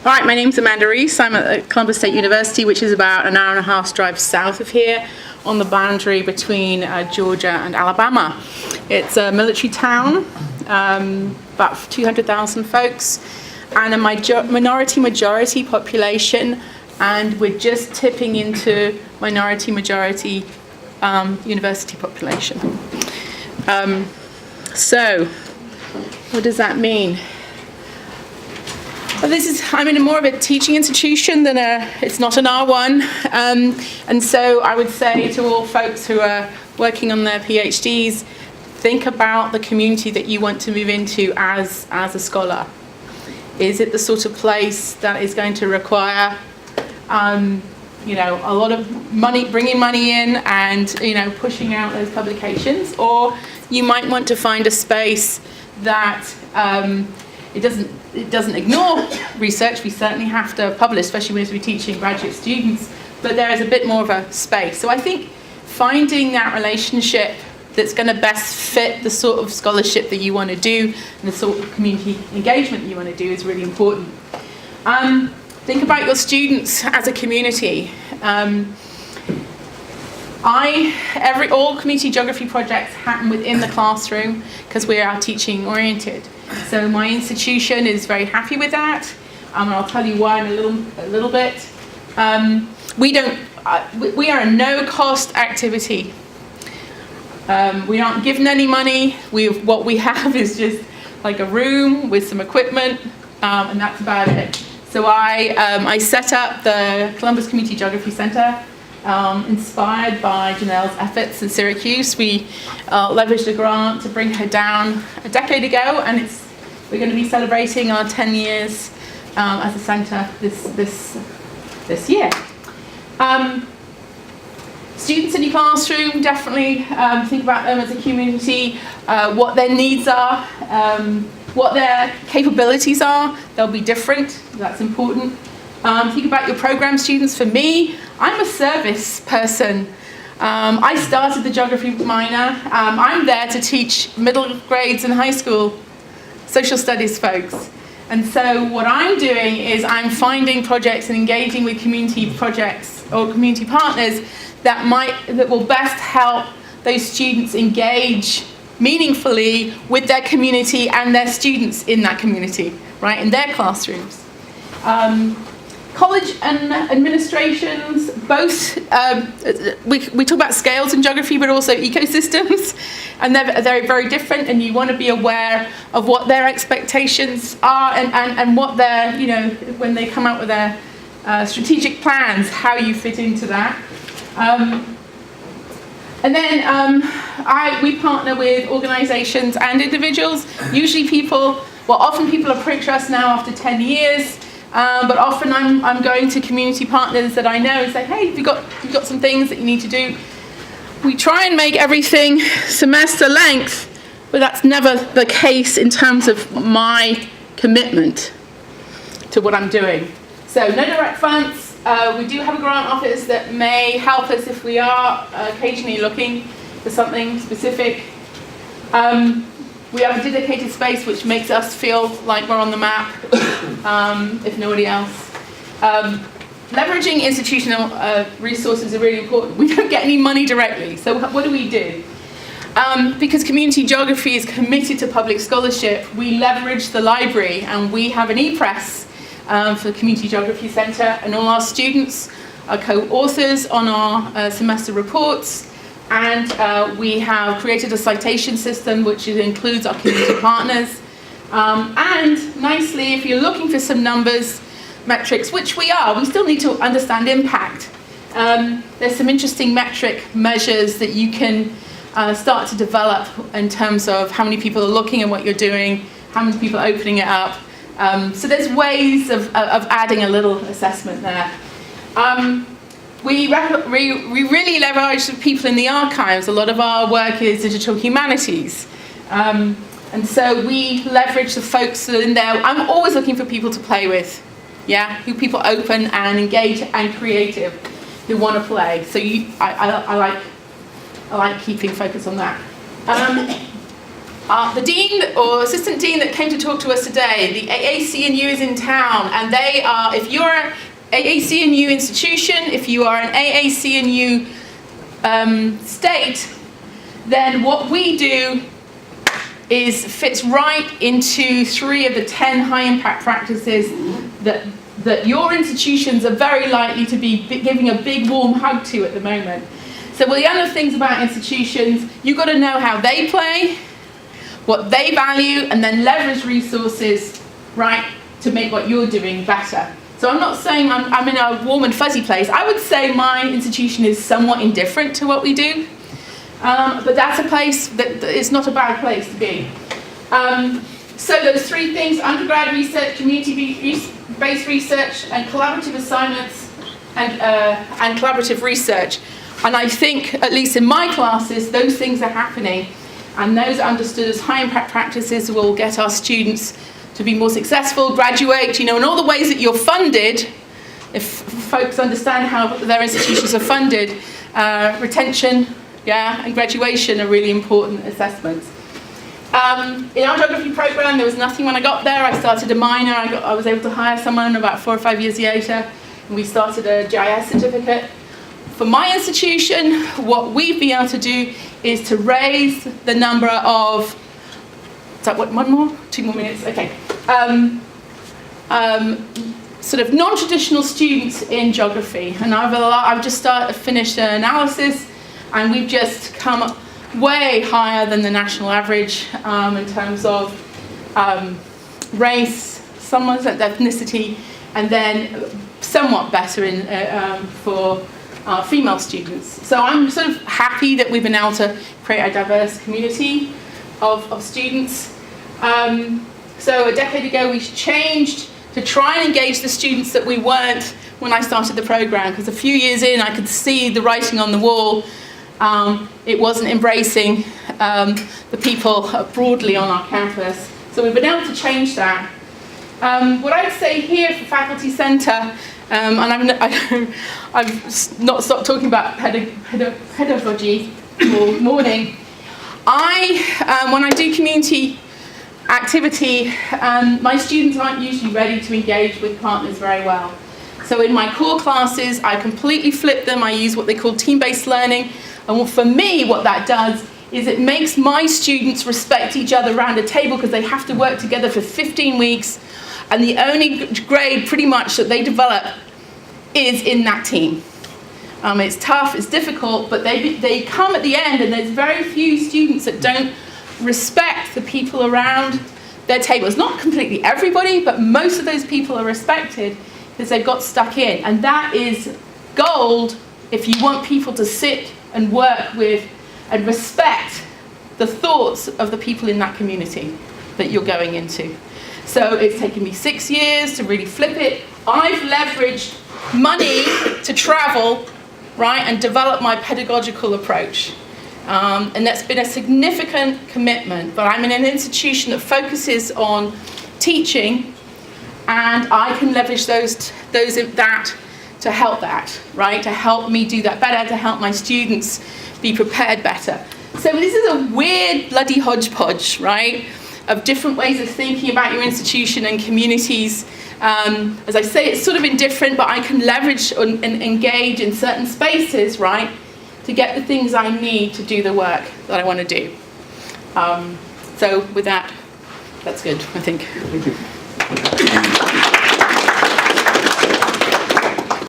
All right, my name's Amanda Rees. I'm at Columbus State University, which is about an hour and a half's drive south of here, on the boundary between Georgia and Alabama. It's a military town, about 200,000 folks, and a minority-majority population, and we're just tipping into minority-majority university population. So, what does that mean? Well, I'm in more of a teaching institution than it's not an R1. And so I would say to all folks who are working on their PhDs, think about the community that you want to move into as a scholar. Is it the sort of place that is going to require, a lot of money, bringing money in and, pushing out those publications? Or you might want to find a space that it doesn't ignore research. We certainly have to publish, especially when we're teaching graduate students, but there is a bit more of a space. So I think finding that relationship that's going to best fit the sort of scholarship that you want to do and the sort of community engagement that you want to do is really important. Think about your students as a community. All community geography projects happen within the classroom because we are teaching oriented. So my institution is very happy with that, and I'll tell you why in a little bit. We are a no-cost activity. We aren't given any money. What we have is just like a room with some equipment, and that's about it. So I set up the Columbus Community Geography Center, inspired by Janelle's efforts in Syracuse. We leveraged a grant to bring her down a decade ago, and we're going to be celebrating our 10 years as a centre this year. Students in your classroom, definitely think about them as a community, what their needs are, what their capabilities are. They'll be different, that's important. Think about your program students. For me, I'm a service person. I started the geography minor. I'm there to teach middle grades and high school social studies folks. And so what I'm doing is I'm finding projects and engaging with community projects or community partners that will best help those students engage meaningfully with their community and their students in that community, right, in their classrooms. College and administrations, both, we talk about scales in geography, but also ecosystems, and they're very different, and you want to be aware of what their expectations are and what their, when they come out with their strategic plans, how you fit into that. And then we partner with organizations and individuals, usually often people approach us now after 10 years, but often I'm going to community partners that I know and say, hey, you've got some things that you need to do. We try and make everything semester length, but that's never the case in terms of my commitment to what I'm doing. So no direct funds. We do have a grant office that may help us if we are occasionally looking for something specific. We have a dedicated space which makes us feel like we're on the map, if nobody else. Leveraging institutional resources are really important. We don't get any money directly, so what do we do? Because community geography is committed to public scholarship, we leverage the library, and we have an e-press for the Community Geography Centre, and all our students are co-authors on our semester reports. And we have created a citation system which includes our community partners. And nicely, if you're looking for some numbers, metrics, which we are, we still need to understand impact. There's some interesting metric measures that you can start to develop in terms of how many people are looking at what you're doing, how many people are opening it up. So there's ways of adding a little assessment there. We really leverage the people in the archives. A lot of our work is digital humanities. And so we leverage the folks that are in there. I'm always looking for people to play with. Who people open and engaged and creative, who want to play. So I like keeping focus on that. The dean or assistant dean that came to talk to us today, the AAC&U is in town, and they are, if you're an AAC&U institution, if you are an AAC&U state, then what we do fits right into 3 of the 10 high impact practices that your institutions are very likely to be giving a big warm hug to at the moment. So the other things about institutions, you've got to know how they play, what they value, and then leverage resources, right, to make what you're doing better. So I'm not saying I'm in a warm and fuzzy place. I would say my institution is somewhat indifferent to what we do, but that's a place that it's not a bad place to be. So those 3 things: undergrad research, community-based research, and collaborative assignments, and collaborative research. And I think, at least in my classes, those things are happening. And those understood as high impact practices will get our students to be more successful, graduate, in all the ways that you're funded. If folks understand how their institutions are funded, retention, and graduation are really important assessments. In our geography program, there was nothing when I got there. I started a minor. I was able to hire someone about 4 or 5 years later, and we started a GIS certificate. For my institution, what we've been able to do is to raise the number of, is that what, 1 more? 2 more minutes, okay. Sort of non-traditional students in geography. And I've just finished an analysis, and we've just come way higher than the national average in terms of race, someone's ethnicity, and then somewhat better for female students. So I'm sort of happy that we've been able to create a diverse community of students. So a decade ago we changed to try and engage the students that we weren't when I started the program, because a few years in I could see the writing on the wall. It wasn't embracing the people broadly on our campus. So we've been able to change that. What I'd say here for Faculty Centre, and I've not stopped talking about pedagogy all morning. When I do community activity, my students aren't usually ready to engage with partners very well. So in my core classes, I completely flip them. I use what they call team-based learning. And for me, what that does is it makes my students respect each other around a table, because they have to work together for 15 weeks. And the only grade pretty much that they develop is in that team. It's tough, it's difficult, but they come at the end, and there's very few students that don't respect the people around their table. It's not completely everybody, but most of those people are respected because they've got stuck in. And that is gold if you want people to sit and work with and respect the thoughts of the people in that community that you're going into. So it's taken me 6 years to really flip it. I've leveraged money to travel, right, and develop my pedagogical approach. And that's been a significant commitment. But I'm in an institution that focuses on teaching, and I can leverage that to help that, right, to help me do that better, to help my students be prepared better. So this is a weird bloody hodgepodge, right, of different ways of thinking about your institution and communities. As I say, it's sort of indifferent, but I can leverage and engage in certain spaces, right, to get the things I need to do the work that I want to do. So with that, that's good, I think. Thank you.